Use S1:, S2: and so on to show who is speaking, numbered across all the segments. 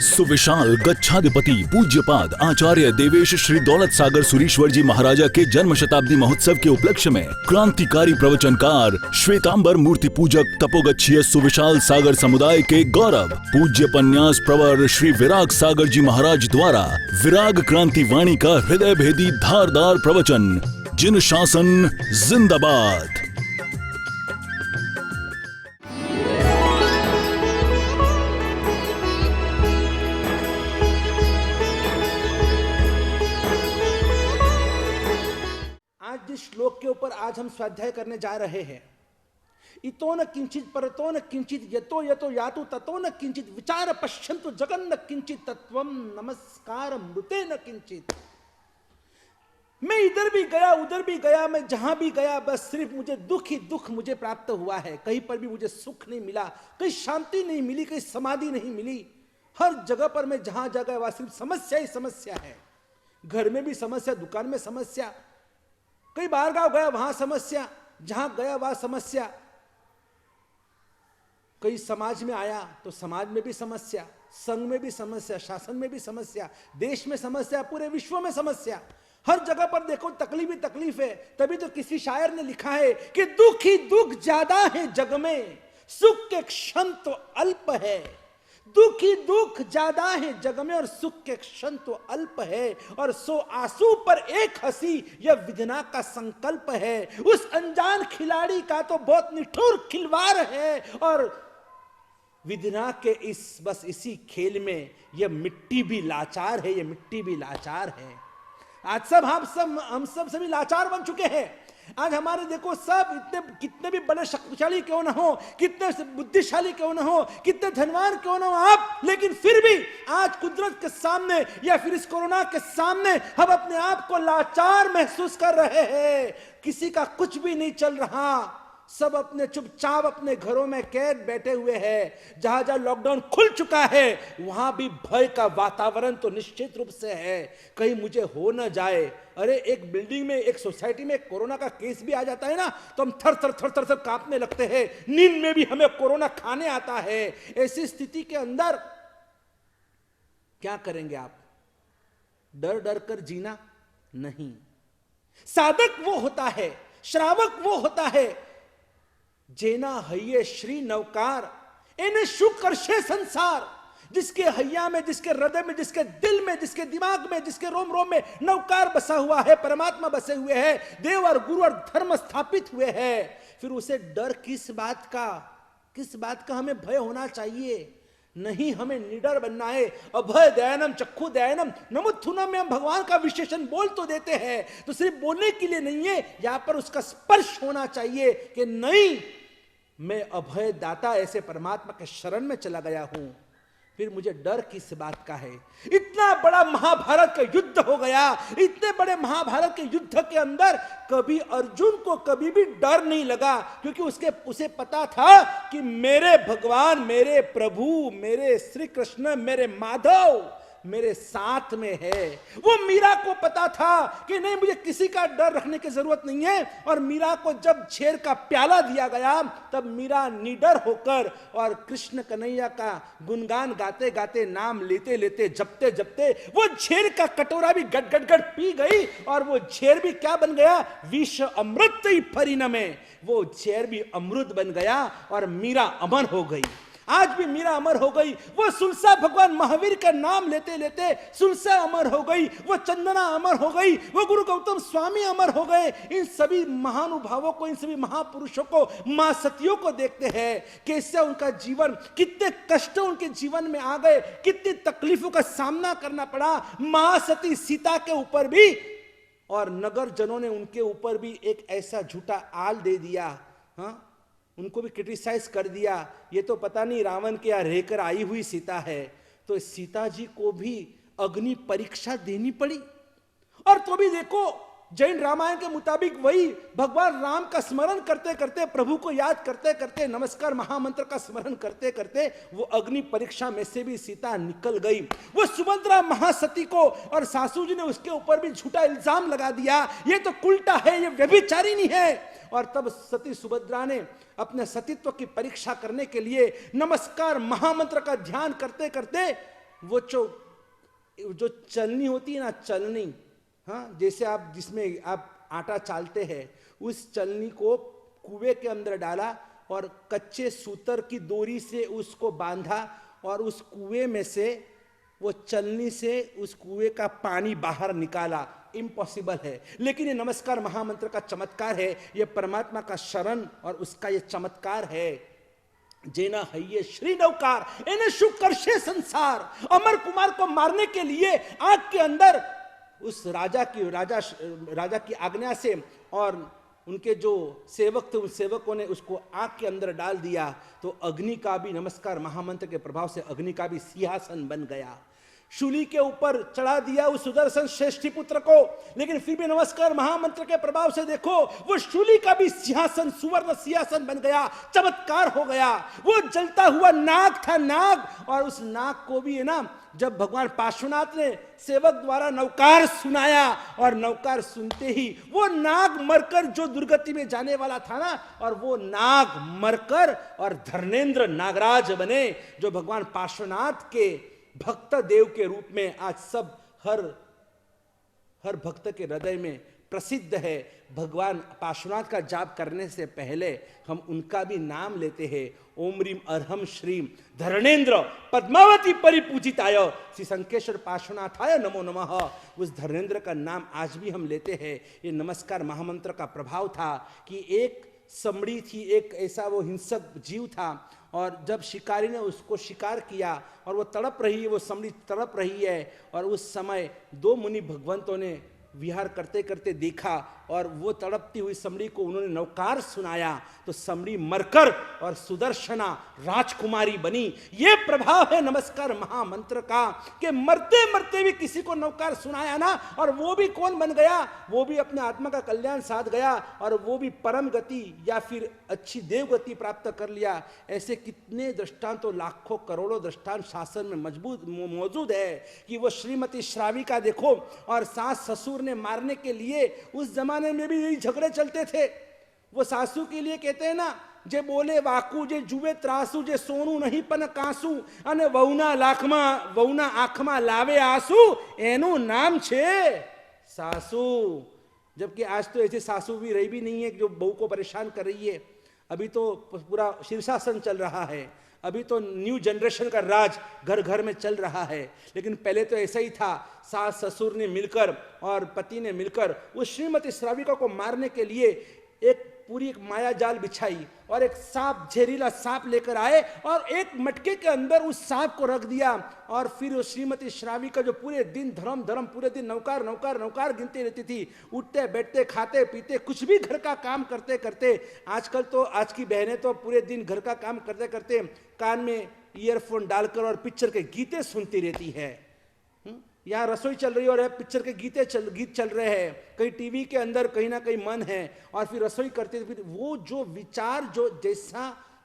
S1: सुविशाल गच्छाधिपति पूज्यपाद आचार्य देवेश श्री दौलत सागर सुरीश्वर जी महाराजा के जन्म शताब्दी महोत्सव के उपलक्ष्य में क्रांतिकारी प्रवचनकार श्वेतांबर मूर्ति पूजक तपोगच्छीय सुविशाल सागर समुदाय के गौरव पूज्य पन्यास प्रवर श्री विराग सागर जी महाराज द्वारा विराग क्रांति वाणी का हृदय भेदी धारदार प्रवचन जिन शासन जिंदाबाद।
S2: श्लोक के ऊपर आज हम स्वाध्याय करने जा रहे हैं। इतो न किंचित परतो न किंचित यतो यतो यातु ततो न किंचित विचार पश्यन्तु जगन न किंचित तत्वम नमस्कार मृते न किंचित। मैं इधर भी गया उधर भी गया, मैं जहां भी गया बस सिर्फ मुझे दुख ही दुख मुझे प्राप्त हुआ है। कहीं पर भी मुझे सुख नहीं मिला, कहीं शांति नहीं मिली, कहीं समाधि नहीं मिली। हर जगह पर मैं जहां जगह वहां सिर्फ समस्या ही समस्या है। घर में भी समस्या, दुकान में समस्या, कई बाहर गांव गया वहां समस्या, जहां गया वहां समस्या। कई समाज में आया तो समाज में भी समस्या, संघ में भी समस्या, शासन में भी समस्या, देश में समस्या, पूरे विश्व में समस्या। हर जगह पर देखो तकलीफ ही तकलीफ है। तभी तो किसी शायर ने लिखा है कि दुख ही दुख ज्यादा है जग में, सुख के क्षण तो अल्प है। दुख ही दुख ज्यादा है जग में और सुख के क्षण तो अल्प है। और सो आंसू पर एक हंसी यह विधना का संकल्प है। उस अनजान खिलाड़ी का तो बहुत निठुर खिलवाड़ है। और विधना के बस इसी खेल में यह मिट्टी भी लाचार है, यह मिट्टी भी लाचार है। आज हम सब सभी लाचार बन चुके हैं। आज हमारे देखो सब इतने कितने भी बड़े शक्तिशाली क्यों ना हो, कितने बुद्धिशाली क्यों ना हो, कितने धनवान क्यों ना हो आप, लेकिन फिर भी आज कुदरत के सामने या फिर इस कोरोना के सामने हम अपने आप को लाचार महसूस कर रहे हैं। किसी का कुछ भी नहीं चल रहा, सब अपने चुपचाप अपने घरों में कैद बैठे हुए हैं। जहां जहां लॉकडाउन खुल चुका है वहां भी भय का वातावरण तो निश्चित रूप से है, कहीं मुझे हो न जाए। अरे एक बिल्डिंग में, एक सोसाइटी में कोरोना का केस भी आ जाता है ना तो हम थर थर थर थर थर कांपने लगते हैं। नींद में भी हमें कोरोना खाने आता है। ऐसी स्थिति के अंदर क्या करेंगे आप? डर डर कर जीना नहीं। साधक वो होता है, श्रावक वो होता है जेना हइये श्री नवकार इन्हें सुख करशे संसार। जिसके हैया में, जिसके हृदय में, जिसके दिल में, जिसके दिमाग में, जिसके रोम रोम में नवकार बसा हुआ है, परमात्मा बसे हुए हैं, देव और गुरु और धर्म स्थापित हुए हैं, फिर उसे डर किस बात का हमें भय होना चाहिए? नहीं, हमें निडर बनना है। अभय दयानम चक्षु दयानम नमुत्थुनम में हम भगवान का विशेषण बोल तो देते हैं, तो सिर्फ बोलने के लिए नहीं है, यहां पर उसका स्पर्श होना चाहिए कि नहीं, मैं अभय दाता ऐसे परमात्मा के शरण में चला गया हूं, फिर मुझे डर किस बात का है? इतना बड़ा महाभारत का युद्ध हो गया। इतने बड़े महाभारत के युद्ध के अंदर कभी अर्जुन को कभी भी डर नहीं लगा, क्योंकि उसे पता था कि मेरे भगवान, मेरे प्रभु, मेरे श्री कृष्ण, मेरे माधव मेरे साथ में है। वो मीरा को पता था कि नहीं, मुझे किसी का डर रखने की जरूरत नहीं है। और मीरा को जब झेर का प्याला दिया गया तब मीरा निडर होकर और कृष्ण कन्हैया का गुणगान गाते गाते, नाम लेते लेते, जपते जपते वो झेर का कटोरा भी गट गट गट पी गई। और वो झेर भी क्या बन गया? विष अमृत ही परिणमे। वो झेर भी अमृत बन गया और मीरा अमर हो गई। आज भी मीरा अमर हो गई। वो सुलसा भगवान महावीर का नाम लेते लेते सुलसा अमर हो गई। वो चंदना अमर हो गई। वो गुरु गौतम स्वामी अमर हो गए। इन सभी महानुभावों को, इन सभी महापुरुषों को, मां सतियों को देखते हैं कैसे उनका जीवन, कितने कष्ट उनके जीवन में आ गए, कितनी तकलीफों का सामना करना पड़ा। मां सती सीता के ऊपर भी और नगर जनों ने उनके ऊपर भी एक ऐसा झूठा आल दे दिया। हाँ, उनको भी क्रिटिसाइज कर दिया, ये तो पता नहीं रावण के यहाँ रहकर आई हुई सीता है। तो सीता जी को भी अग्नि परीक्षा देनी पड़ी। और तो भी देखो जैन रामायण के मुताबिक वही भगवान राम का स्मरण करते करते, प्रभु को याद करते करते, नमस्कार महामंत्र का स्मरण करते करते वो अग्नि परीक्षा में से भी सीता निकल गई। वो सुभद्रा महासती को और सासू जी ने उसके ऊपर भी झूठा इल्जाम लगा दिया, ये तो उल्टा है, ये व्यभिचारिणी है। और तब सती सुभद्रा ने अपने सतीत्व की परीक्षा करने के लिए नमस्कार महामंत्र का ध्यान करते करते वो जो चलनी होती है ना, चलनी, हाँ, जैसे आप जिसमें आप आटा चालते हैं, उस चलनी को कुएं के अंदर डाला और कच्चे सूतर की डोरी से उसको बांधा और उस कुएं में से, वो चलनी से उस कुएं का पानी बाहर निकाला। इम्पॉसिबल है, लेकिन ये नमस्कार महामंत्र का चमत्कार है, ये परमात्मा का शरण और उसका ये चमत्कार है। जेना है ये श्री नवकार इन्हें शुकर्षे संसार। अमर कुमार को मारने के लिए आग के अंदर उस राजा की आज्ञा से और उनके जो सेवक थे, उन सेवकों ने उसको आग के अंदर डाल दिया, तो अग्नि का भी, नमस्कार महामंत्र के प्रभाव से अग्नि का भी सिंहासन बन गया। शूली के ऊपर चढ़ा दिया उस सुदर्शन श्रेष्ठी पुत्र को, लेकिन फिर भी नमस्कार महामंत्र के प्रभाव से देखो वो शूली का भी सिंहासन सुवर्ण सिंहासन बन गया, चमत्कार हो गया। वो जलता हुआ नाग था, नाग, और उस नाग को भी है ना, जब भगवान पार्श्वनाथ ने सेवक द्वारा नवकार सुनाया और नवकार सुनते ही वो नाग मरकर जो दुर्गति में जाने वाला था ना, और वो नाग मरकर और धर्मेंद्र नागराज बने, जो भगवान पार्श्वनाथ के भक्त देव के रूप में आज सब हर भक्त के हृदय में प्रसिद्ध है। भगवान पार्श्वनाथ का जाप करने से पहले हम उनका भी नाम लेते हैं, ओम रीम अरहम श्रीम धर्मेंद्र पद्मावती परिपूजिताय श्री शंकेश्वर पार्श्वनाथाय नमो नमः। उस धर्मेंद्र का नाम आज भी हम लेते हैं। ये नमस्कार महामंत्र का प्रभाव था कि एक समड़ी थी, एक ऐसा वो हिंसक जीव था, और जब शिकारी ने उसको शिकार किया और वो तड़प रही है, वो समड़ी तड़प रही है, और उस समय दो मुनि भगवंतों ने विहार करते करते देखा और वो तड़पती हुई समड़ी को उन्होंने नवकार सुनाया, तो समड़ी मरकर और सुदर्शना राजकुमारी बनी। ये प्रभाव है नमस्कार महामंत्र का कि मरते मरते भी किसी को नवकार सुनाया ना, और वो भी कौन बन गया, वो भी अपने आत्मा का कल्याण साध गया और वो भी परम गति या फिर अच्छी देव गति प्राप्त कर लिया। ऐसे कितने दृष्टांत, तो लाखों करोड़ों दृष्टांत शासन में मौजूद है कि वो श्रीमती श्राविका देखो, और सास ससुर ने मारने के लिए उस जमाने में भी यही झगड़े चलते थे। वो सासू के लिए कहते हैं ना, जे बोले वाकू, जे जुए त्रासू, जे सोनू नहीं पन कासू, अने वहुना आंखमा लावे आंसू, एनु नाम छे सासू। जबकि आज तो ऐसे सासू भी रही भी नहीं है जो बहू को परेशान कर रही है। अभी तो पूरा शीर्षासन चल रहा है, अभी तो न्यू जनरेशन का राज घर घर में चल रहा है, लेकिन पहले तो ऐसा ही था। सास ससुर ने मिलकर और पति ने मिलकर उस श्रीमती श्राविका को मारने के लिए एक पूरी माया जाल बिछाई और एक सांप, जहरीला सांप लेकर आए और एक मटके के अंदर उस सांप को रख दिया। और फिर वो श्रीमती श्राविका जो पूरे दिन धर्म पूरे दिन नौकार गिनती रहती थी, उठते बैठते खाते पीते कुछ भी घर का काम करते करते। आजकल तो आज की बहनें तो पूरे दिन घर का काम करते करते कान में ईयरफोन डालकर और पिक्चर के गीते सुनती रहती है। यहाँ रसोई चल रही है और पिक्चर के गीत चल रहे हैं, कहीं टीवी के अंदर कहीं ना कहीं मन है, और फिर रसोई करते फिर वो जो विचार, जो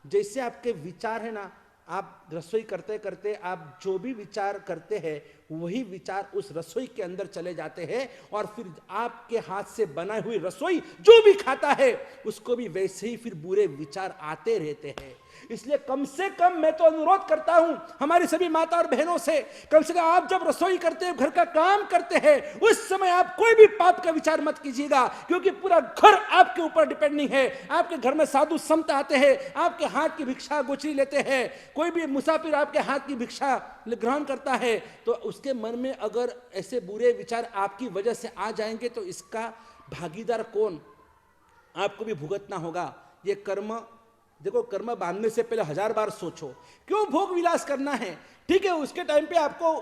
S2: जैसे आपके विचार है ना, आप रसोई करते करते आप जो भी विचार करते हैं वही विचार उस रसोई के अंदर चले जाते हैं, और फिर आपके हाथ से बनाई हुई रसोई जो भी खाता है उसको भी वैसे ही फिर बुरे विचार आते रहते हैं। इसलिए कम से कम मैं तो अनुरोध करता हूं हमारी सभी माता और बहनों से, कम से कम आप जब रसोई करते हैं, घर का काम करते हैं, उस समय आप कोई भी पाप का विचार मत कीजिएगा, क्योंकि पूरा घर आपके ऊपर डिपेंडिंग है। आपके घर में साधु संत आते हैं, आपके हाथ की भिक्षा गोचरी लेते हैं, कोई भी मुसाफिर आपके हाथ की भिक्षा ग्रहण करता है, तो उसके मन में अगर ऐसे बुरे विचार आपकी वजह से आ जाएंगे तो इसका भागीदार कौन? आपको भी भुगतना होगा। ये कर्म देखो, कर्म बांधने से पहले 1000 बार सोचो, क्यों भोग विलास करना है। ठीक है, उसके टाइम पे आपको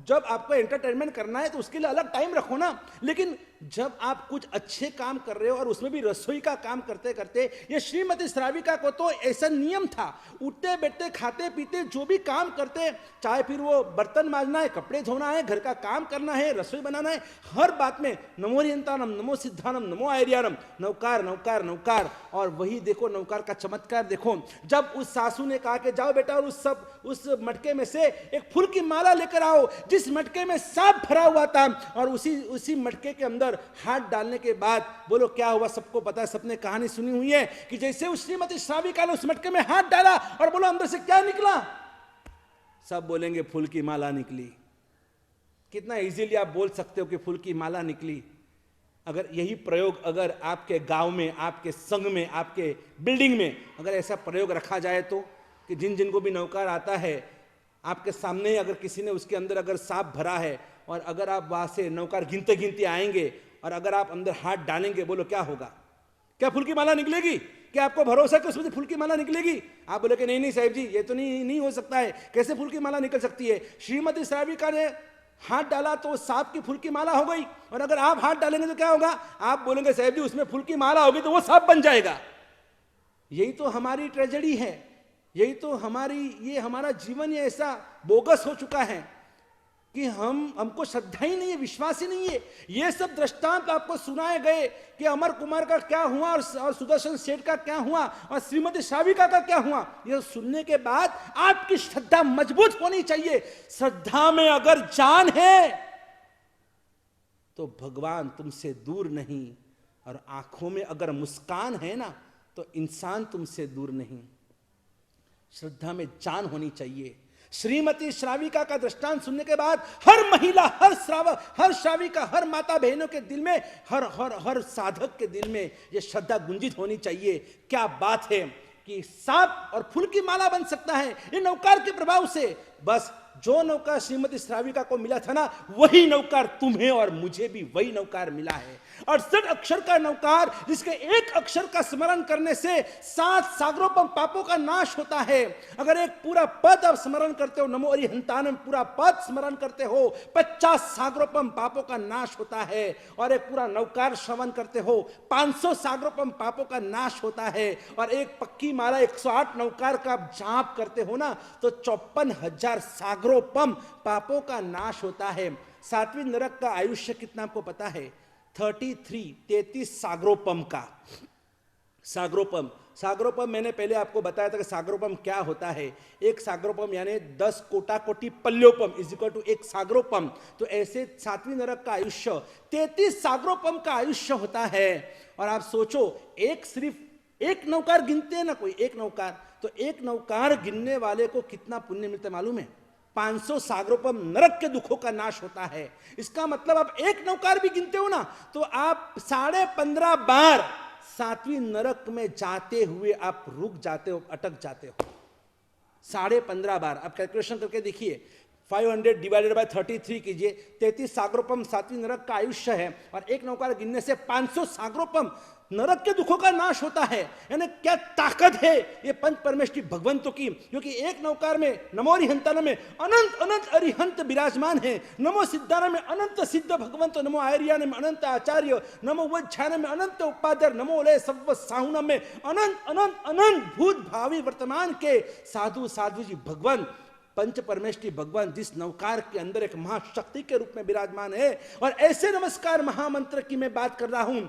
S2: जब आपको एंटरटेनमेंट करना है तो उसके लिए अलग टाइम रखो ना। लेकिन जब आप कुछ अच्छे काम कर रहे हो और उसमें भी रसोई का काम करते करते, ये श्रीमती श्राविका को तो ऐसा नियम था, उठते बैठते खाते पीते जो भी काम करते, चाहे फिर वो बर्तन मांजना है, कपड़े धोना है, घर का काम करना है, रसोई बनाना है, हर बात में नमो रियंतानम, नमो सिद्धानम, नमो आयर्यानम, नौकार नौकार नौकार। और वही देखो नौकार का चमत्कार देखो, जब उस सासू ने कहा कि जाओ बेटा और उस मटके में से एक फूल की माला लेकर आओ, जिस मटके में सांप भरा हुआ था, और उसी मटके के अंदर हाथ डालने के बाद बोलो क्या हुआ, सबको पता है, सबने कहानी सुनी हुई है कि जैसे उस श्रीमती श्राविका ने उस मटके में हाथ डाला और बोलो अंदर से क्या निकला, सब बोलेंगे फूल की माला निकली। कितना इजीली आप बोल सकते हो कि फूल की माला निकली। अगर यही प्रयोग अगर आपके गांव में, आपके संघ में, आपके बिल्डिंग में अगर ऐसा प्रयोग रखा जाए तो, कि जिनको भी नौकार आता है आपके सामने, अगर किसी ने उसके अंदर अगर सांप भरा है और अगर आप वहां से नौकार गिनते गिनते आएंगे और अगर आप अंदर हाथ डालेंगे, बोलो क्या होगा, क्या फूल की माला निकलेगी? क्या आपको भरोसा है कि उसमें से फूल की माला निकलेगी? आप बोले कि नहीं नहीं साहिब जी, ये तो नहीं हो सकता है, कैसे फूल की माला निकल सकती है? श्रीमती श्राविका ने हाथ डाला तो सांप की फूल की माला हो गई, और अगर आप हाथ डालेंगे तो क्या होगा? आप बोलेंगे साहिब जी उसमें फूल की माला होगी तो वो सांप बन जाएगा। यही तो हमारी ट्रेजेडी है, यही तो हमारा जीवन ये ऐसा बोगस हो चुका है कि हमको श्रद्धा ही नहीं है, विश्वास ही नहीं है। ये सब दृष्टांत आपको सुनाए गए कि अमर कुमार का क्या हुआ और सुदर्शन सेठ का क्या हुआ और श्रीमती श्राविका का क्या हुआ, ये सुनने के बाद आपकी श्रद्धा मजबूत होनी चाहिए। श्रद्धा में अगर जान है तो भगवान तुमसे दूर नहीं, और आंखों में अगर मुस्कान है ना तो इंसान तुमसे दूर नहीं। श्रद्धा में जान होनी चाहिए। श्रीमती श्राविका का दृष्टांत सुनने के बाद हर महिला, हर श्राविका, हर माता बहनों के दिल में, हर साधक के दिल में यह श्रद्धा गुंजित होनी चाहिए। क्या बात है कि सांप और फूल की माला बन सकता है ये नौकार के प्रभाव से। बस जो नौकार श्रीमती श्राविका को मिला था ना, वही नौकार तुम्हें और मुझे भी वही नौकार मिला है। 68 अक्षर का नौकार, जिसके एक अक्षर का स्मरण करने से 7 सागरों पर पापों का नाश होता है। अगर एक पूरा पद आप स्मरण करते हो, नमो अरिहंतानम पूरा पद स्मरण करते हो, 50 सागरों पर पापों का नाश होता है। और एक पूरा नौकार श्रवण करते हो, 500 सागरों पर पापों का नाश होता है। और एक पक्की माला 108 नौकार का आप जाप करते हो ना, तो 54,000 सागरों पम पापों का नाश होता है। 7वीं नरक का आयुष्य कितना आपको पता है? 33 सागरोपम का। सागरोपम मैंने पहले आपको बताया था कि सागरोपम क्या होता है। एक सागरोपम यानी 10 कोटि पल्योपम इज इक्वल टू एक सागरोपम। तो ऐसे 7वीं नरक का आयुष्य 33 सागरोपम का आयुष्य होता है। और आप सोचो, सिर्फ एक नौकार गिनते हैं ना, कोई एक नौकार, तो एक नौकार गिनने वाले को कितना पुण्य मिलता है मालूम है? 500 सागरों पर नरक के दुखों का नाश होता है। इसका मतलब आप एक नौकार भी गिनते हो ना, तो आप 15.5 बार 7वीं नरक में जाते हुए आप रुक जाते हो, अटक जाते हो। 15.5 बार आप कैलकुलेशन करके देखिए, 500 डिवाइडेड बाय 33 कीजिए, 33 सागरोपम 7वीं नरक का आयुष्य है। और एक नौकार गिनने से 500 सागरोपम नरक के दुखों का नाश होता है। यानी क्या ताकत है ये पंच परमेष्ठी भगवंतों की, क्योंकि एक नौकार में नमो अरिहंतानम में अनंत अरिहंत विराजमान है, नमो सिद्धानम में अनंत सिद्ध भगवंत, नमो आयर्यान में अनंत आचार्य, नमो वज्झान में अनंत उपाध्याय, नमो लय सव साहुनम में अनंत भूत भावी वर्तमान के साधु जी भगवान, पंच परमेष्ठी भगवान जिस नौकार के अंदर एक महाशक्ति के रूप में विराजमान है। और ऐसे नमस्कार महामंत्र की मैं बात कर रहा हूं,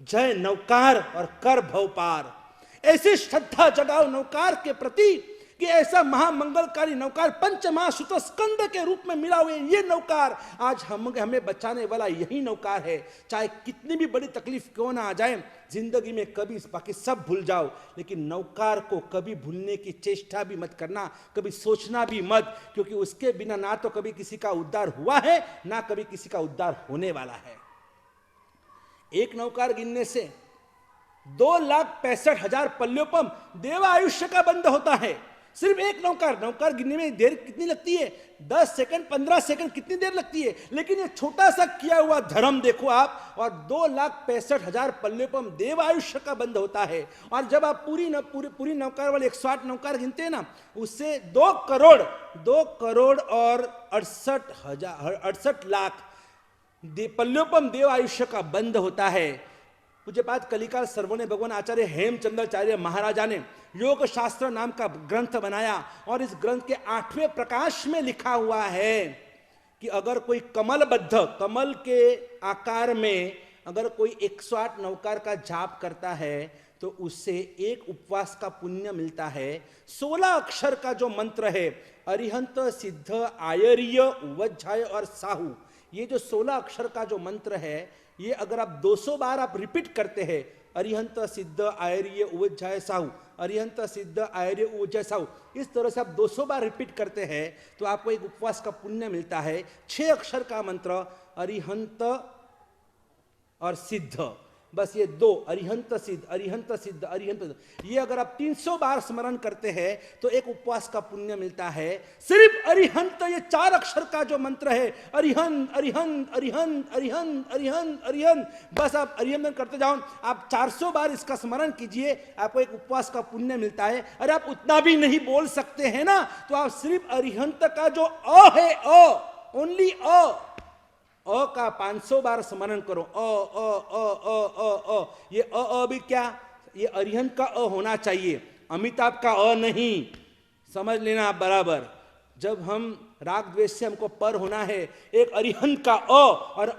S2: जय नौकार और कर भव पार। ऐसी श्रद्धा जगाओ नौकार के प्रति कि ऐसा महामंगलकारी नौकार पंचमहाश्रुत स्कंद के रूप में मिला हुए ये नौकार आज हमें बचाने वाला यही नौकार है। चाहे कितनी भी बड़ी तकलीफ क्यों ना आ जाए जिंदगी में, कभी बाकी सब भूल जाओ, लेकिन नौकार को कभी भूलने की चेष्टा भी मत करना, कभी सोचना भी मत, क्योंकि उसके बिना ना तो कभी किसी का उद्धार हुआ है ना कभी किसी का उद्धार होने वाला है। एक नौकार गिनने से 2,65,000 पल्योपम देवा आयुष्य का बंद होता है। सिर्फ एक नौकार गिनने में देर कितनी लगती है? 10 सेकंड, 15 सेकंड, कितनी देर लगती है? लेकिन ये छोटा सा किया हुआ धर्म देखो आप, और 2,65,000 पल्ले पर देव आयुष्य का बंद होता है। और जब आप पूरी नौकार वाले 108 नौकार गिनते हैं ना, उससे 2 करोड़ और 68 लाख पल्लोपम देव आयुष्य का बंद होता है। पूज्यपाद कलिकाल सर्वने भगवान आचार्य हेमचंद्राचार्य महाराजा ने योग शास्त्र नाम का ग्रंथ बनाया, और इस ग्रंथ के 8वें प्रकाश में लिखा हुआ है कि अगर कोई कमल के आकार में अगर कोई 108 नौकार का जाप करता है तो उससे एक उपवास का पुण्य मिलता है। 16 अक्षर का जो मंत्र है, अरिहंत सिद्ध आयर्य उवज्जाय और साहू, ये जो 16 अक्षर का जो मंत्र है, ये अगर आप 200 बार आप रिपीट करते हैं, अरिहंत सिद्ध आयर्य उवज्जाय साहू, अरिहंत सिद्ध आयर्य उवज्जाय साहू, इस तरह से आप 200 बार रिपीट करते हैं तो आपको एक उपवास का पुण्य मिलता है। 6 अक्षर का मंत्र अरिहंत और सिद्ध, बस ये 2, अरिहंत सिद्ध अरिहंत सिद्ध अरिहंत सिद्ध, ये अगर आप 300 बार स्मरण करते हैं तो एक उपवास का पुण्य मिलता है। सिर्फ अरिहंत, ये 4 अक्षर का जो मंत्र है, अरिहंत अरिहंत अरिहंत अरिहंत अरिहंत अरिहंत, बस आप अरिहंत करते जाओ, आप 400 बार इसका स्मरण कीजिए, आपको एक उपवास का पुण्य मिलता है। अरे आप उतना भी नहीं बोल सकते हैं ना, तो आप सिर्फ अरिहंत का जो अ है, ओनली अ का 500 बार स्मरण करो। ये भी क्या, ये अरिहंत का अ होना चाहिए, अमिताभ का अ नहीं, समझ लेना आप बराबर। जब हम राग द्वेष से हमको पर होना है, एक अरिहंत का अ, और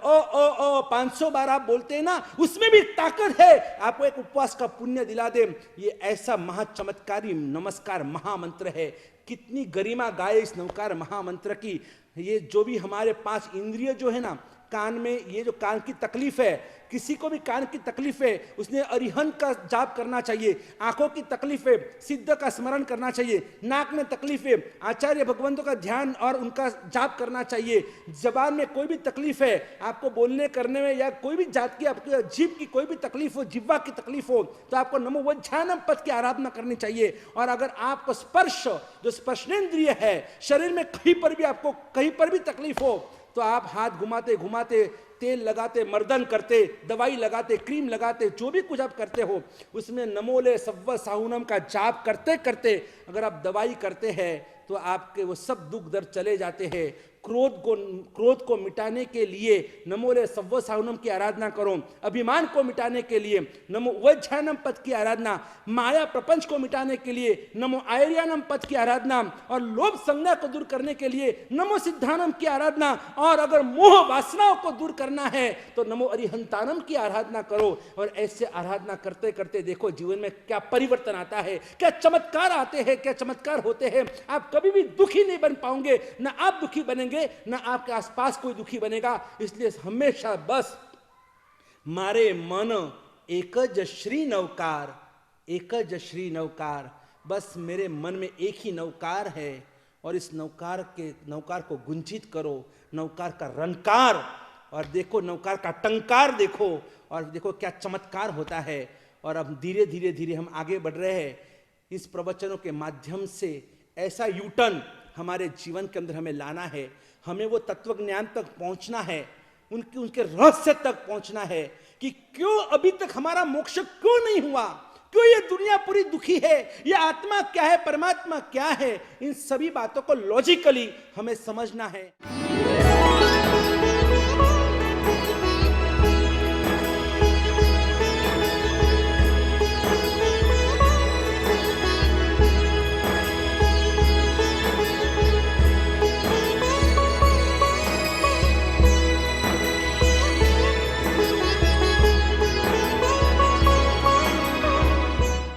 S2: 500 बार आप बोलते हैं ना, उसमें भी ताकत है, आपको एक उपवास का पुण्य दिला दे। ये ऐसा महाचमत्कारी नमस्कार महामंत्र है, कितनी गरिमा गाए इस नमस्कार महामंत्र की। ये जो भी हमारे 5 इंद्रिय जो है ना, कान में, ये जो कान की तकलीफ है, किसी को भी कान की तकलीफ है, उसने अरिहंत का जाप करना चाहिए। आंखों की तकलीफ है, सिद्ध का स्मरण करना चाहिए। नाक में तकलीफ है, आचार्य भगवंतों का ध्यान और उनका जाप करना चाहिए। जबान में कोई भी तकलीफ है, आपको बोलने करने में, या कोई भी जात की, आपकी जीभ की कोई भी तकलीफ हो, जिह्वा की तकलीफ हो, तो आपको नमो वज्जायनम पद की आराधना करनी चाहिए। और अगर आपको स्पर्श, जो स्पर्शनेंद्रिय है, शरीर में कहीं पर भी आपको कहीं पर भी तकलीफ हो, तो आप हाथ घुमाते घुमाते, तेल लगाते, मर्दन करते, दवाई लगाते, क्रीम लगाते, जो भी कुछ आप करते हो, उसमें नमोले सव्व साहुनम का जाप करते करते अगर आप दवाई करते हैं तो आपके वो सब दुख दर्द चले जाते हैं। क्रोध को मिटाने के लिए नमोले सव्व साहुनम की आराधना करो, अभिमान को मिटाने के लिए नमो वज्जायनम पद की आराधना, माया प्रपंच को मिटाने के लिए नमो आयर्यानम पद की आराधना, और लोभ संज्ञा को दूर करने के लिए नमो सिद्धानम की आराधना, और अगर मोह वासनाओं को दूर करना है तो नमो अरिहंतानम की आराधना करो। और ऐसे आराधना करते करते देखो जीवन में क्या परिवर्तन आता है, क्या चमत्कार आते हैं, क्या चमत्कार होते हैं। आप कभी भी दुखी नहीं बन पाओगे, ना आप दुखी बनेंगे, ना आपके आसपास कोई दुखी बनेगा। इसलिए हमेशा बस मारे मन एकज श्री नौकार, एकज श्री नौकार, बस मेरे मन में एक ही नौकार है, और इस नौकार को गुंजित करो, नौकार का रंकार, और देखो नौकार का टंकार देखो, और देखो क्या चमत्कार होता है। और अब धीरे धीरे धीरे हम आगे बढ़ रहे हैं इस प्रवचनों के माध्यम से। ऐसा यूटर्न हमारे जीवन के अंदर हमें लाना है, हमें वो तत्व ज्ञान तक पहुंचना है, उनके रहस्य तक पहुंचना है कि क्यों अभी तक हमारा मोक्ष क्यों नहीं हुआ, क्यों ये दुनिया पूरी दुखी है, ये आत्मा क्या है, परमात्मा क्या है। इन सभी बातों को लॉजिकली हमें समझना है।